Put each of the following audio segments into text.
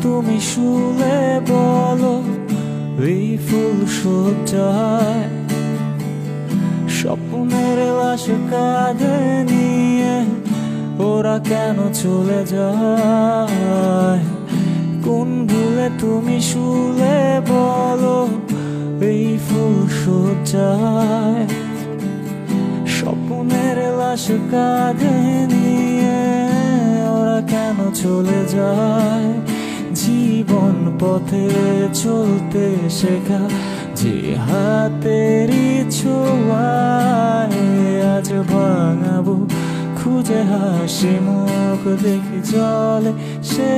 তুমি শুলে বলো এই ফুল সজ্জায় স্বপ্নের লাশ কাঁধে নিয়ে ওরা কেন চলে যায়? কোন ভুলে তুমি শুলে বলো এই ফুল সজ্জায় স্বপ্নের লাশ কাঁধে নিয়ে ওরা কেন চলে যায়? জীবন পথে চলতে শেখা যে হাতেরই ছোঁয়ায় আজ ভাঙাবো খুঁজে হাসি মুখ দেখি জলে সে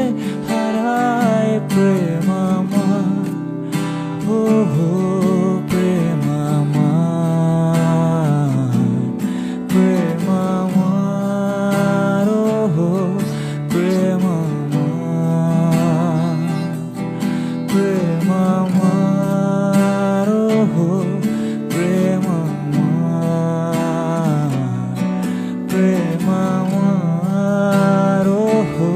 হারায় প্রেম আমার। ও হো প্রেম আমার, প্রেম আমার, ও হো প্রেম আমার, প্রেম আমার, ও হো প্রেম আমার, প্রেম আমার, ও হো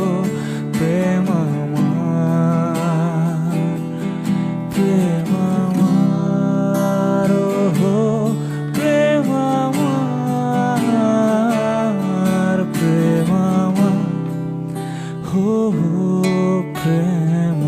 প্রেম আমার, প্রেম আমার, ও হো প্রেম আমার, প্রেম আমার, হো প্রেম।